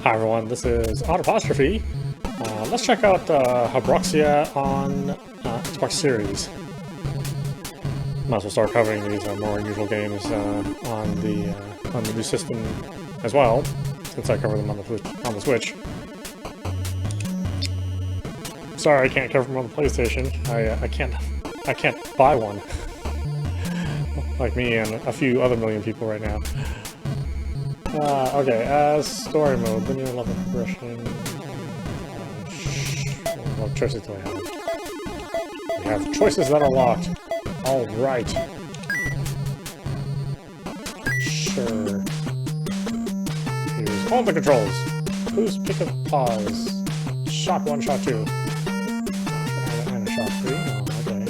Hi everyone, this is audap. Let's check out Habroxia on Xbox Series. Might as well start covering these more unusual games on the new system as well, since I cover them on the Switch. Sorry, I can't cover them on the PlayStation. I can't buy one. Like me and a few other million people right now. Okay, story mode, linear level progression. What choices do I have? We have choices that are locked. Alright. Sure. Here's all the controls. Boost, pick up, pause. Shot 1, shot 2. And a shot 3. Oh, okay.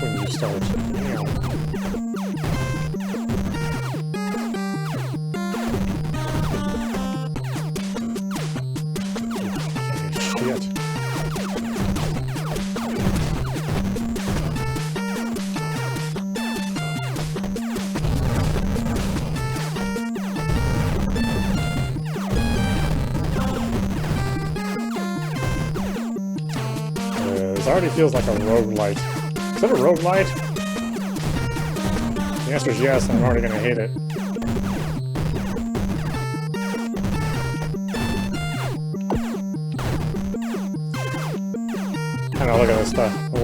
When you start. Shit. This already feels like a roguelite. Is that a roguelite? The answer is yes, and I'm already gonna hate it. I know, look at this stuff. The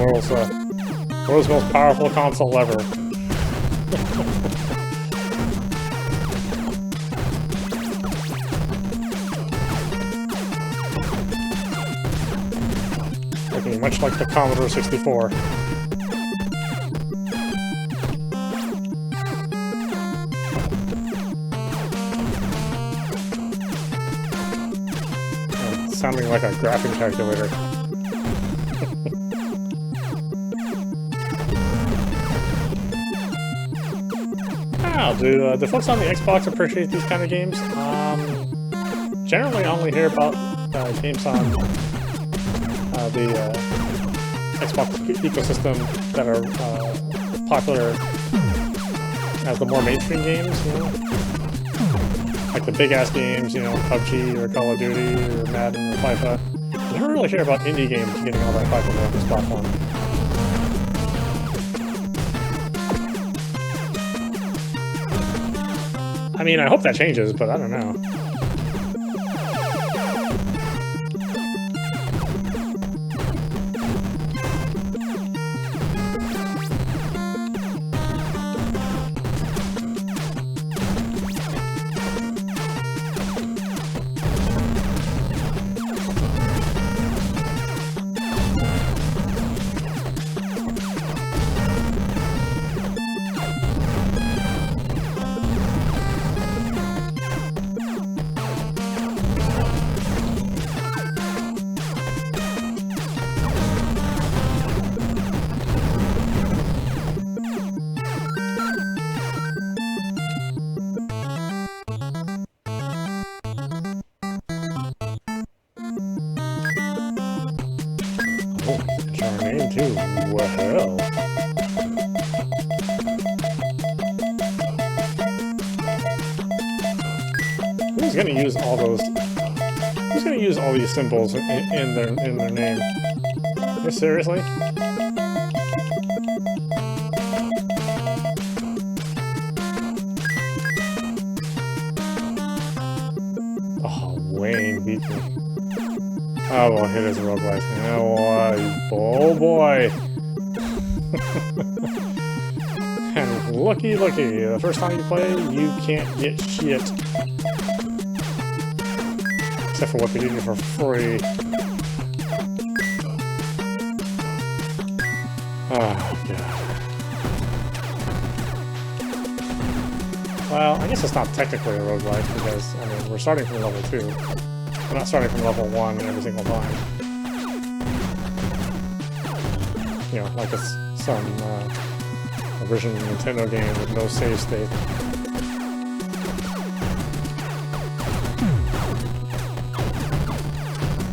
world's most powerful console ever. Looking much like the Commodore 64. Sounding like a graphing calculator. Do folks on the Xbox appreciate these kind of games? Generally, I only hear about games on the Xbox ecosystem that are popular as the more mainstream games, you know? Like the big-ass games, you know, PUBG or Call of Duty or Madden or FIFA. I never really hear about indie games getting all that popular on this platform. I mean, I hope that changes, but I don't know. Name too. Well. Who's gonna use all those? Who's gonna use all these symbols in their name? You seriously? Oh, Wayne beat me. Oh, well, it is a roguelite. Oh boy. And looky, the first time you play, you can't get shit. Except for what they give you for free. Oh, God. Well, I guess it's not technically a roguelite because, I mean, we're starting from level 2. We're not starting from level 1 every single time. You know, like it's some original Nintendo game with no save state.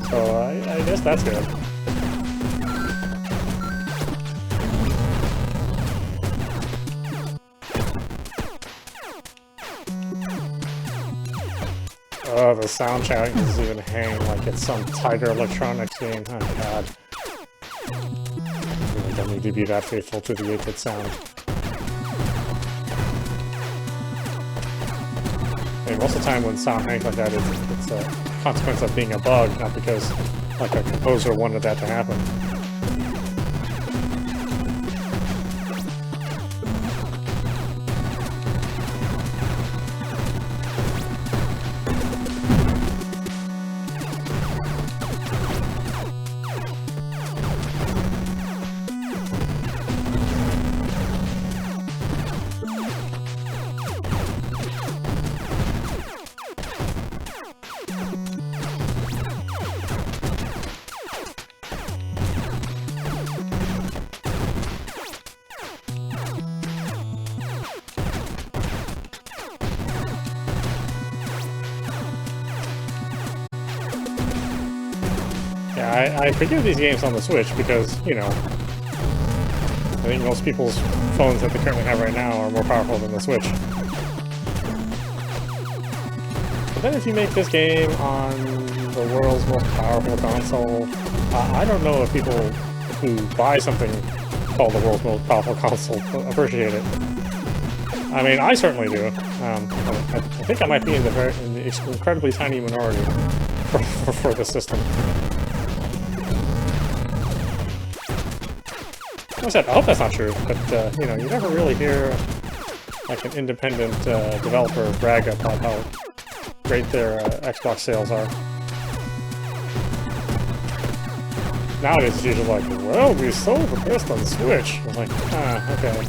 So I guess that's good. Oh, the sound challenge doesn't even hang like it's some Tiger Electronics game. Oh god. I don't need to be that faithful to the 8-bit sound. I mean, most of the time when sound hangs like that, it's a consequence of being a bug, not because like a composer wanted that to happen. Yeah, I forgive these games on the Switch because, you know, I think most people's phones that they currently have right now are more powerful than the Switch. But then if you make this game on the world's most powerful console, I don't know if people who buy something called the world's most powerful console appreciate it. I mean, I certainly do. I think I might be in the incredibly tiny minority for the system. Like I said, I hope that's not true, but you know, you never really hear like an independent developer brag about how great their Xbox sales are. Nowadays it's usually like, well, we sold the best on the Switch. I was like, ah, okay.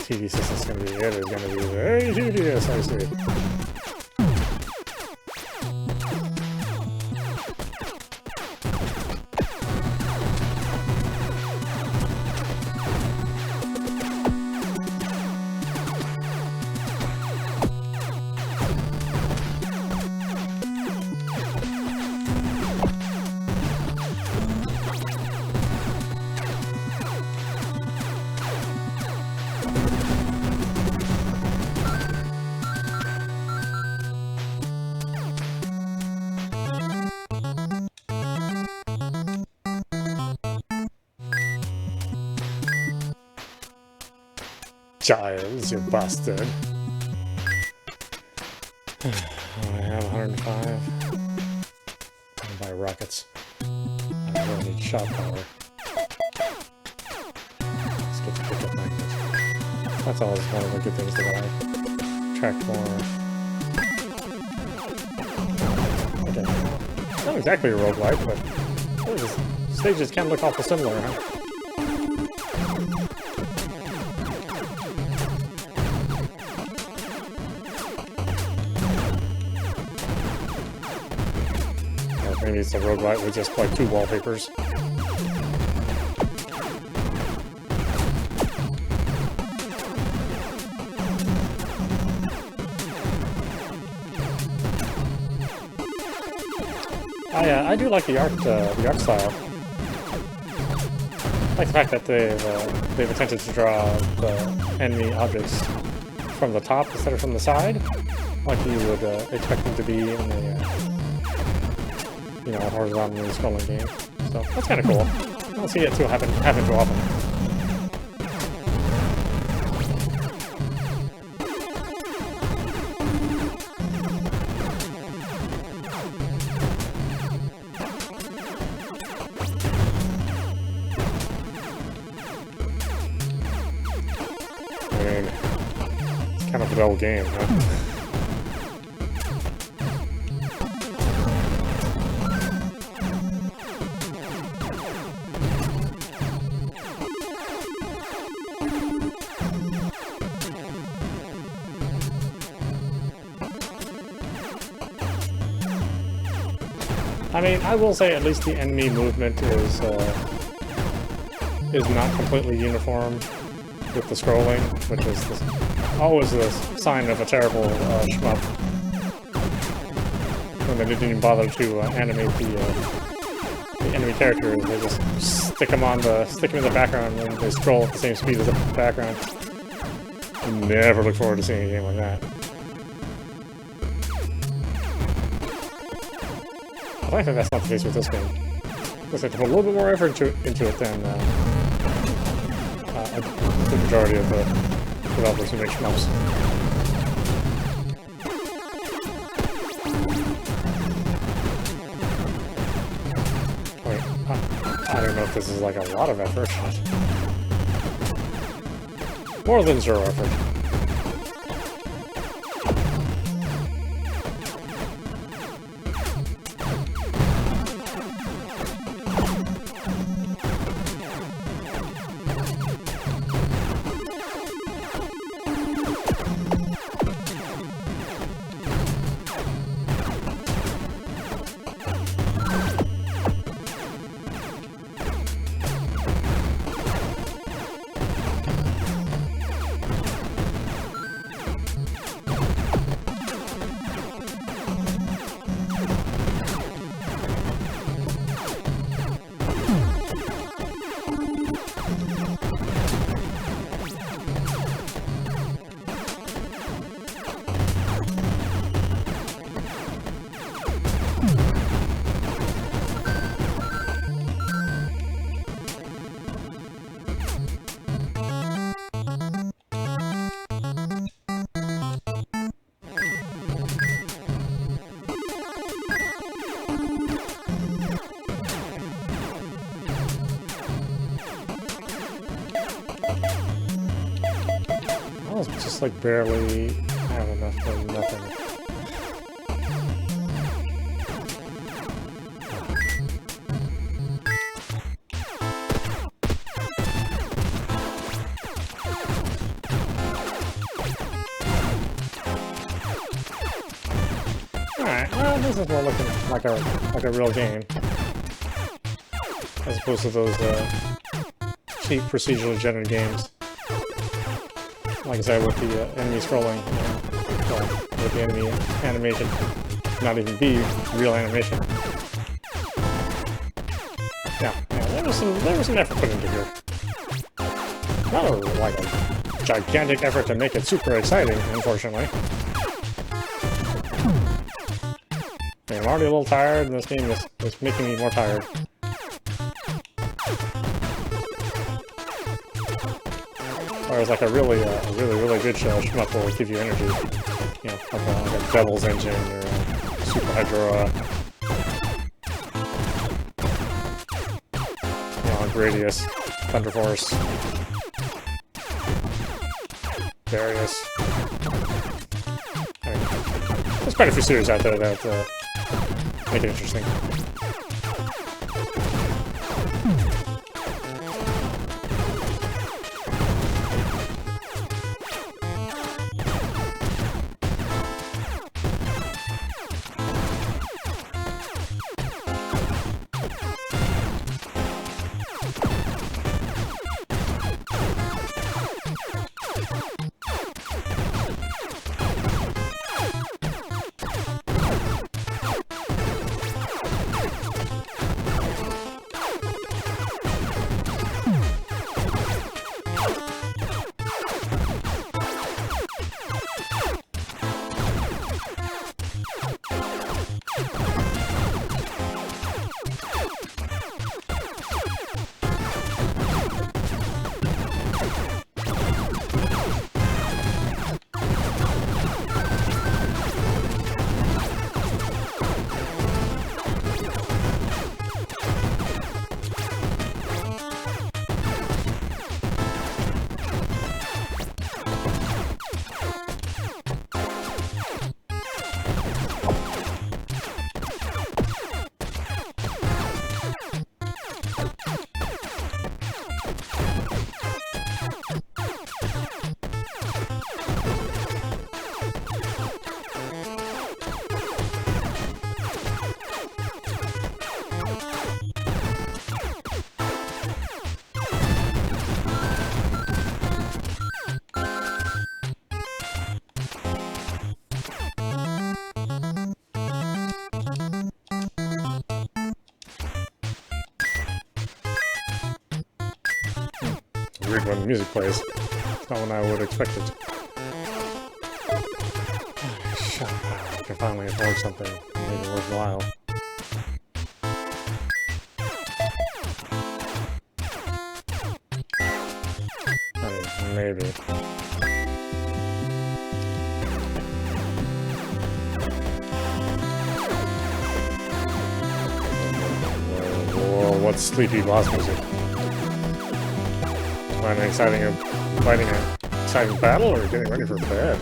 TV system's gonna be it. It's gonna be very tedious, I see. Giles, you bastard. I have 105. I'm gonna buy rockets. I don't need shot power. Let's get the pickup magnets. That's always one of the good things that I track more. Okay. Not exactly a roguelike, but stages can look awful similar, huh? Maybe it's a roguelite with just like 2 wallpapers. I do like the art style. I like the fact that they've attempted to draw the enemy objects from the top instead of from the side, like you would expect them to be in a you know, horizontally scrolling game. So that's kind of cool. I don't see it too happen too often. mean, it's kind of a dull game, huh? I mean, I will say at least the enemy movement is not completely uniform with the scrolling, which is always the sign of a terrible shmup. When they didn't even bother to animate the enemy characters, they just stick them in the background and they scroll at the same speed as the background. Never look forward to seeing a game like that. I think that's not the case with this game. Looks like they put a little bit more effort into it than the majority of the developers who make shmups. Wait, I don't know if this is like a lot of effort. More than zero effort. Just like barely have enough for nothing. Alright, well this is more looking like a real game. As opposed to those cheap procedurally generated games. Like I said, with the enemy scrolling, with the enemy animation, not even be real animation. Yeah, there was some effort put into here. Not like a gigantic effort to make it super exciting, unfortunately. I'm already a little tired, and this game is making me more tired. Whereas like a really good shmup will give you energy, you know, like a Devil's Engine or a Super Hydro, you know, Gradius, Thunder Force, Darius. I mean, there's quite a few series out there that make it interesting. weird when the music plays. It's not when I would expect it. Shut up. I can finally afford something. Make it worthwhile. I mean, maybe. Whoa, what's sleepy boss music? Fighting an exciting battle or getting ready for bed?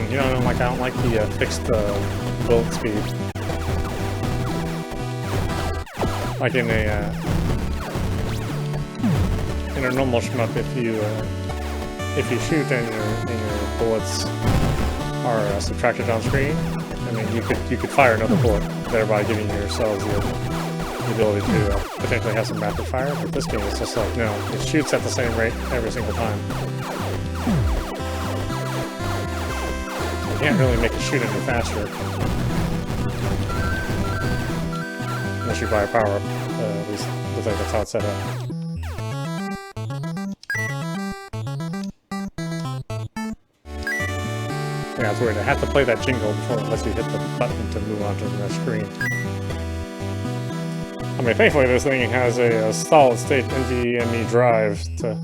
You know, I don't like the fixed build speed. Like in a normal shmup, if you shoot and your bullets are subtracted on screen, I mean you could fire another bullet, thereby giving yourselves the ability to potentially have some rapid fire. But this game is just like, no, it shoots at the same rate every single time. You can't really make it shoot any faster. Unless you buy a power-up. At least looks like that's how it's set up. Yeah, it's weird. I have to play that jingle before it lets you hit the button to move on to the next screen. I mean, thankfully this thing has a solid-state NVMe drive to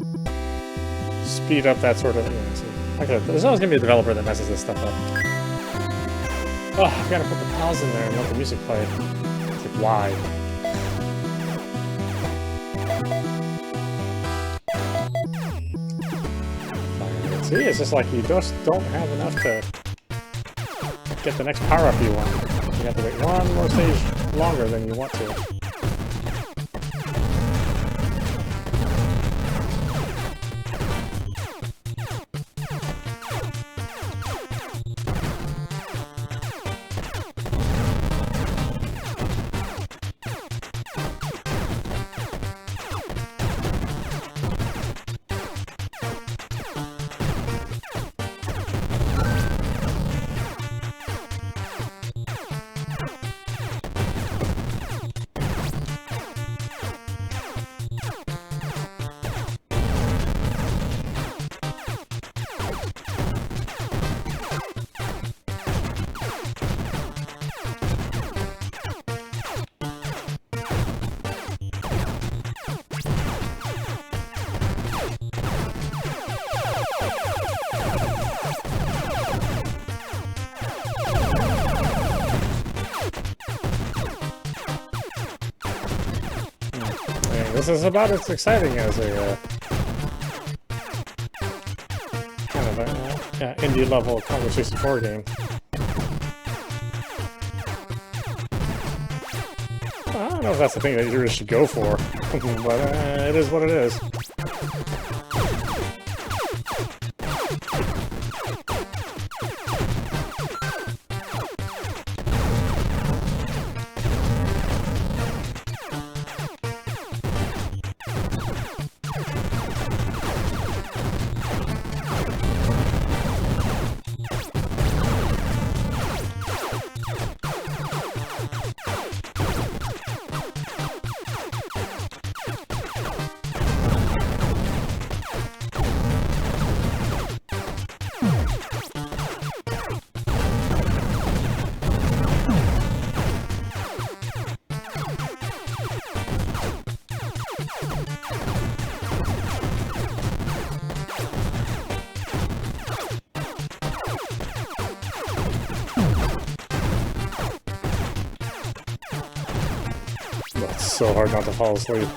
speed up that sort of... There's always going to be a developer that messes this stuff up. Oh, I've got to put the pause in there and let the music play. It's like, why? See, it's just like you just don't have enough to get the next power-up you want. You have to wait one more stage longer than you want to. This is about as exciting as a kind of a indie level Commodore 64 game. I don't know if that's the thing that you really should go for, but it is what it is. It's so hard not to fall asleep.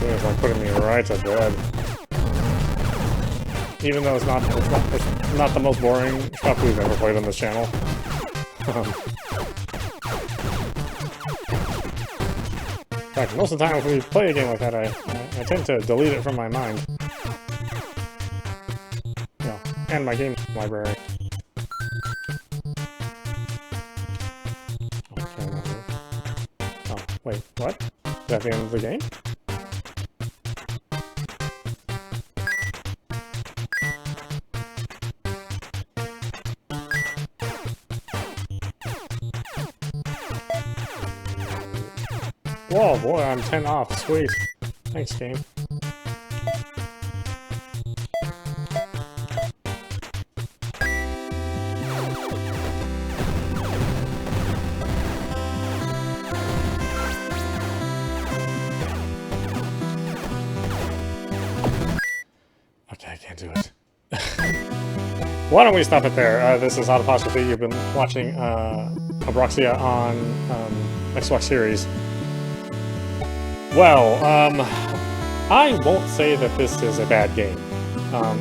It's like putting me right to bed. Even though it's not the most boring stuff we've ever played on this channel. fact, most of the time if we play a game like that, I tend to delete it from my mind. Yeah, and my game library. Okay, oh, wait, what? Is that the end of the game? Whoa, boy, I'm 10 off. Sweet. Thanks, game. Okay, I can't do it. Why don't we stop it there? This is audap. You've been watching Habroxia on Xbox Series. Well, I won't say that this is a bad game.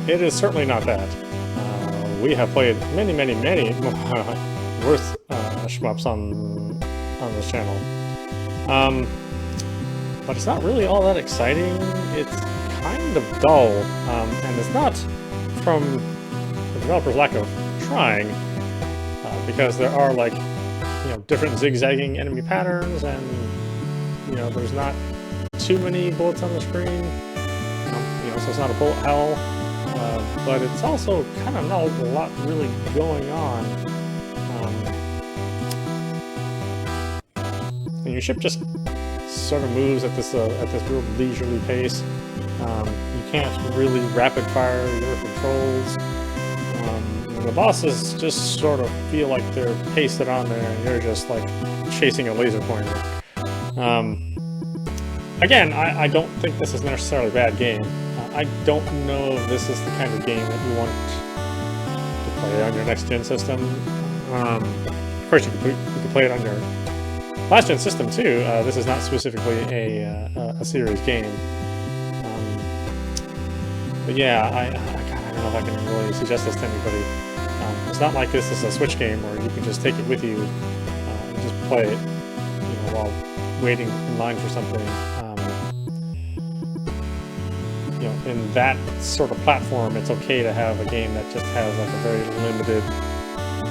It is certainly not that. We have played many worse shmups on this channel. But it's not really all that exciting. It's kind of dull, and it's not from the developer's lack of trying, because there are, like, you know, different zigzagging enemy patterns, and you know, there's not too many bullets on the screen, you know, so it's not a bullet hell, but it's also kind of not a lot really going on. And your ship just sort of moves at this real leisurely pace. You can't really rapid fire your controls. The bosses just sort of feel like they're pasted on there, and you're just like chasing a laser pointer. Again, I don't think this is necessarily a bad game. I don't know if this is the kind of game that you want to play on your next-gen system. Of course, you can play it on your last-gen system too. This is not specifically a series game. But yeah, I don't know if I can really suggest this to anybody. It's not like this is a Switch game where you can just take it with you and just play it, you know, while waiting in line for something. You know, in that sort of platform, it's okay to have a game that just has like a very limited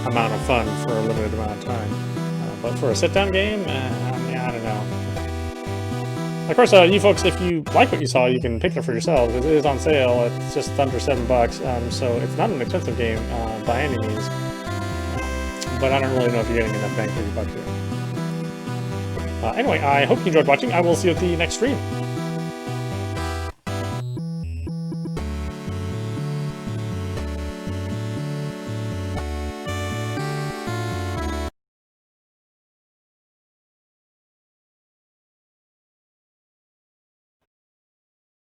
amount of fun for a limited amount of time. But for a sit-down game, yeah, I don't know. Of course, you folks, if you like what you saw, you can pick it for yourselves. It is on sale. It's just under $7, so it's not an expensive game by any means. But I don't really know if you're getting enough bang for your buck here. Anyway, I hope you enjoyed watching. I will see you at the next stream.